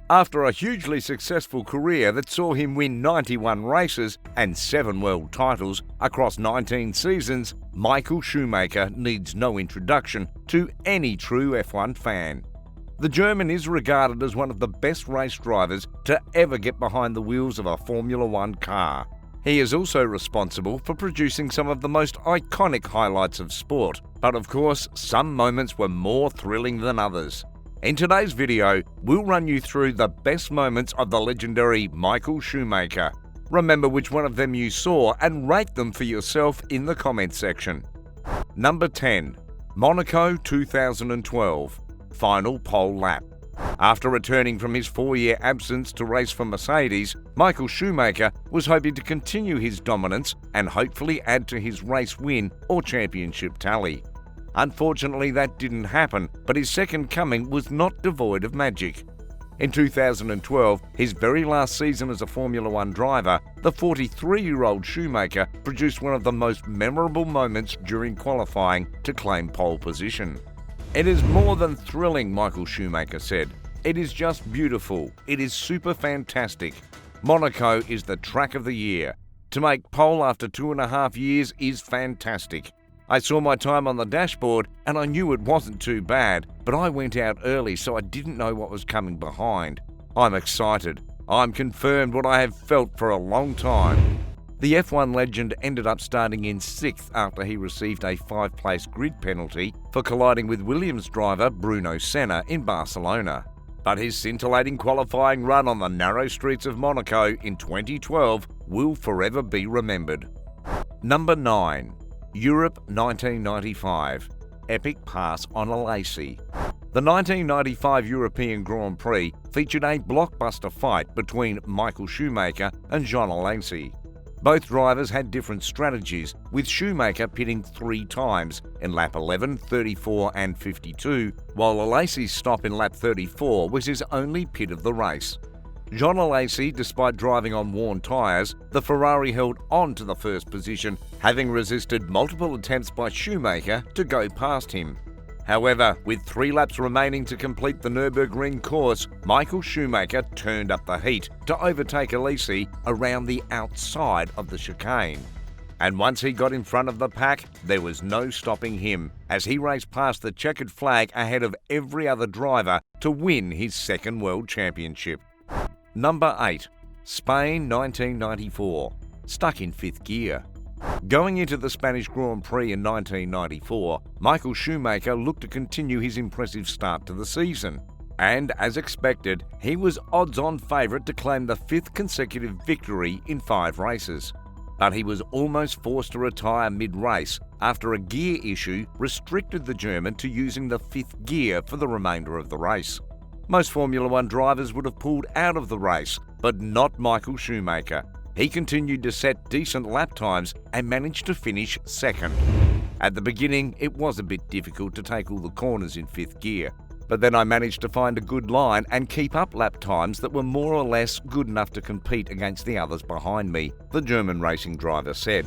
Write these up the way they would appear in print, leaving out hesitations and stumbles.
After a hugely successful career that saw him win 91 races and 7 world titles across 19 seasons, Michael Schumacher needs no introduction to any true F1 fan. The German is regarded as one of the best race drivers to ever get behind the wheels of a Formula One car. He is also responsible for producing some of the most iconic highlights of sport, but of course, some moments were more thrilling than others. In today's video, we'll run you through the best moments of the legendary Michael Schumacher. Remember which one of them you saw and rate them for yourself in the comments section. Number 10. Monaco 2012. Final pole lap. After returning from his 4-year absence to race for Mercedes, Michael Schumacher was hoping to continue his dominance and hopefully add to his race win or championship tally. Unfortunately, that didn't happen, but his second coming was not devoid of magic. In 2012, his very last season as a Formula One driver, the 43-year-old Schumacher produced one of the most memorable moments during qualifying to claim pole position. "It is more than thrilling," Michael Schumacher said. "It is just beautiful. It is super fantastic. Monaco is the track of the year. To make pole after 2.5 years is fantastic. I saw my time on the dashboard and I knew it wasn't too bad, but I went out early so I didn't know what was coming behind. I'm excited. I'm confirmed what I have felt for a long time." The F1 legend ended up starting in 6th after he received a 5-place grid penalty for colliding with Williams driver Bruno Senna in Barcelona. But his scintillating qualifying run on the narrow streets of Monaco in 2012 will forever be remembered. Number 9. Europe 1995. Epic pass on a Lacey. The 1995 European Grand Prix featured a blockbuster fight between Michael Schumacher and Jean Alesi. Both drivers had different strategies, with Schumacher pitting 3 times in lap 11, 34 and 52, while Alesi's stop in lap 34 was his only pit of the race. Jean Alesi, despite driving on worn tyres, the Ferrari held on to the first position, having resisted multiple attempts by Schumacher to go past him. However, with 3 laps remaining to complete the Nürburgring course, Michael Schumacher turned up the heat to overtake Alesi around the outside of the chicane. And once he got in front of the pack, there was no stopping him, as he raced past the checkered flag ahead of every other driver to win his 2nd World Championship. Number 8. Spain 1994. Stuck in 5th gear. Going into the Spanish Grand Prix in 1994, Michael Schumacher looked to continue his impressive start to the season. And as expected, he was odds-on favourite to claim the 5th consecutive victory in 5 races. But he was almost forced to retire mid-race after a gear issue restricted the German to using the 5th gear for the remainder of the race. Most Formula One drivers would have pulled out of the race, but not Michael Schumacher. He continued to set decent lap times and managed to finish 2nd. At the beginning, it was a bit difficult to take all the corners in 5th gear, but then I managed to find a good line and keep up lap times that were more or less good enough to compete against the others behind me, the German racing driver said.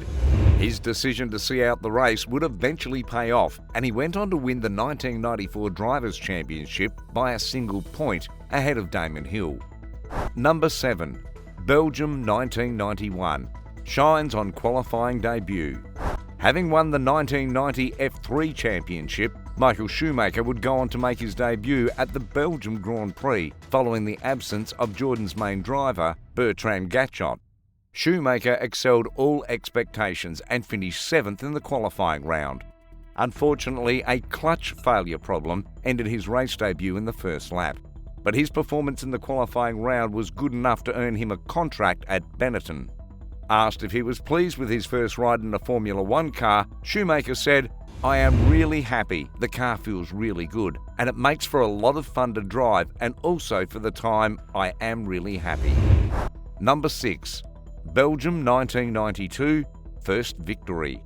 His decision to see out the race would eventually pay off, and he went on to win the 1994 Drivers' Championship by a single point ahead of Damon Hill. Number 7. Belgium 1991. Shines on qualifying debut. Having won the 1990 F3 Championship, Michael Schumacher would go on to make his debut at the Belgium Grand Prix following the absence of Jordan's main driver, Bertrand Gachot. Schumacher excelled all expectations and finished 7th in the qualifying round. Unfortunately, a clutch failure problem ended his race debut in the first lap, but his performance in the qualifying round was good enough to earn him a contract at Benetton. Asked if he was pleased with his first ride in a Formula One car, Schumacher said, "I am really happy. The car feels really good, and it makes for a lot of fun to drive, and also for the time, I am really happy." Number 6. Belgium 1992. First victory.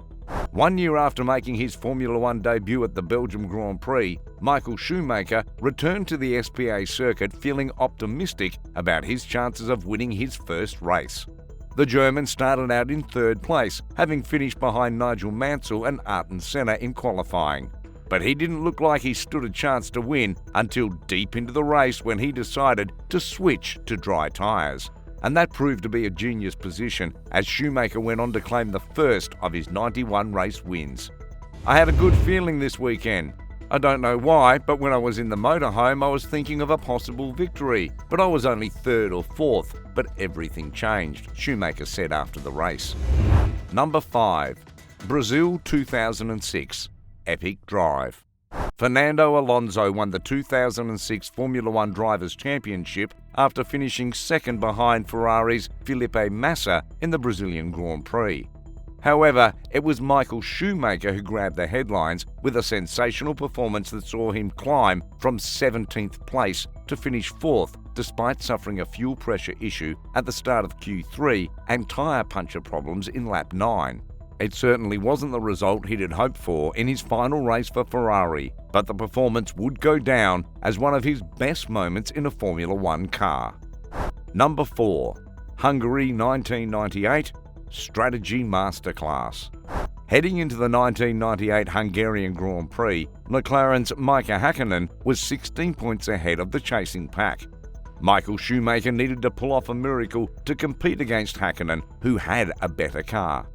1 year after making his Formula One debut at the Belgium Grand Prix, Michael Schumacher returned to the SPA circuit feeling optimistic about his chances of winning his first race. The German started out in 3rd place, having finished behind Nigel Mansell and Ayrton Senna in qualifying. but he didn't look like he stood a chance to win until deep into the race when he decided to switch to dry tyres. And that proved to be a genius position as Schumacher went on to claim the first of his 91 race wins. I had a good feeling this weekend. I don't know why, but when I was in the motorhome I was thinking of a possible victory, but I was only third or fourth, but everything changed, Schumacher said after the race. Number 5. Brazil 2006. Epic drive. Fernando Alonso won the 2006 Formula One Drivers' Championship after finishing second behind Ferrari's Felipe Massa in the Brazilian Grand Prix. However, it was Michael Schumacher who grabbed the headlines with a sensational performance that saw him climb from 17th place to finish 4th despite suffering a fuel pressure issue at the start of Q3 and tyre puncture problems in lap 9. It certainly wasn't the result he'd hoped for in his final race for Ferrari, but the performance would go down as one of his best moments in a Formula One car. Number 4. Hungary 1998. Strategy Masterclass. Heading into the 1998 Hungarian Grand Prix, McLaren's Mika Häkkinen was 16 points ahead of the chasing pack. Michael Schumacher needed to pull off a miracle to compete against Häkkinen, who had a better car.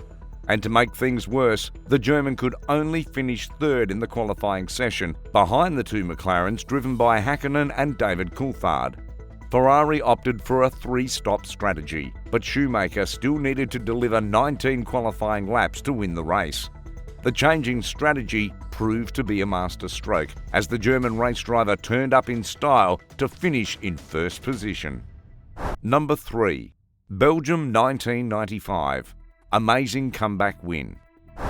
And to make things worse, the German could only finish third in the qualifying session, behind the two McLarens driven by Häkkinen and David Coulthard. Ferrari opted for a 3-stop strategy, but Schumacher still needed to deliver 19 qualifying laps to win the race. The changing strategy proved to be a masterstroke, as the German race driver turned up in style to finish in first position. Number 3. Belgium 1995. Amazing comeback win.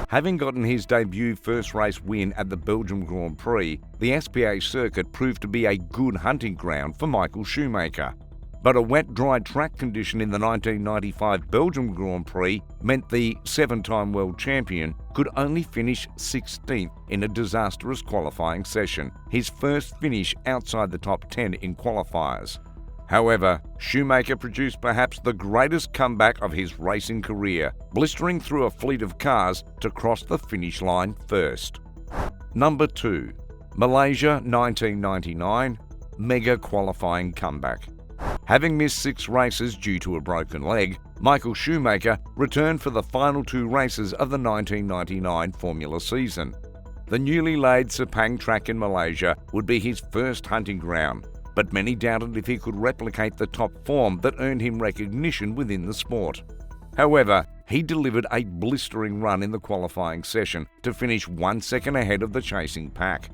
Having gotten his debut first race win at the Belgium Grand Prix, the SPA circuit proved to be a good hunting ground for Michael Schumacher. But a wet, dry track condition in the 1995 Belgium Grand Prix meant the 7-time world champion could only finish 16th in a disastrous qualifying session, his first finish outside the top 10 in qualifiers. However, Schumacher produced perhaps the greatest comeback of his racing career, blistering through a fleet of cars to cross the finish line first. Number 2. Malaysia 1999. Mega qualifying comeback. Having missed 6 races due to a broken leg, Michael Schumacher returned for the final 2 races of the 1999 Formula season. The newly laid Sepang track in Malaysia would be his first hunting ground, but many doubted if he could replicate the top form that earned him recognition within the sport. However, he delivered a blistering run in the qualifying session to finish 1 second ahead of the chasing pack.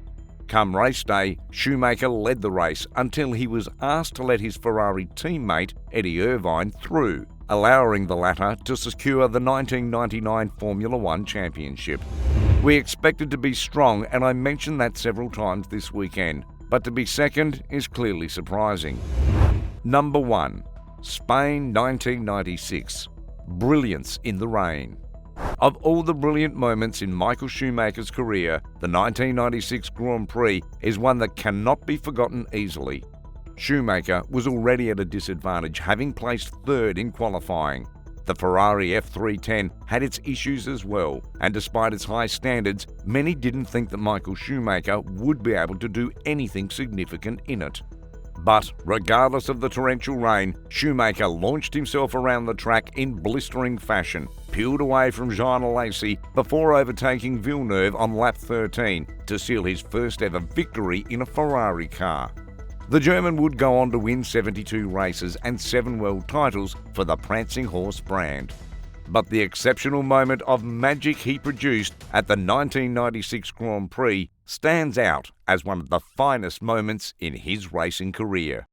Come race day, Schumacher led the race until he was asked to let his Ferrari teammate Eddie Irvine through, allowing the latter to secure the 1999 Formula One championship. We expected to be strong, and I mentioned that several times this weekend, but to be second is clearly surprising. Number 1. Spain 1996. Brilliance in the rain. Of all the brilliant moments in Michael Schumacher's career, the 1996 Grand Prix is one that cannot be forgotten easily. Schumacher was already at a disadvantage, having placed third in qualifying. The Ferrari F310 had its issues as well, and despite its high standards, many didn't think that Michael Schumacher would be able to do anything significant in it. But regardless of the torrential rain, Schumacher launched himself around the track in blistering fashion, peeled away from Jean Alesi before overtaking Villeneuve on lap 13 to seal his first ever victory in a Ferrari car. The German would go on to win 72 races and 7 world titles for the Prancing Horse brand. But the exceptional moment of magic he produced at the 1996 Grand Prix stands out as one of the finest moments in his racing career.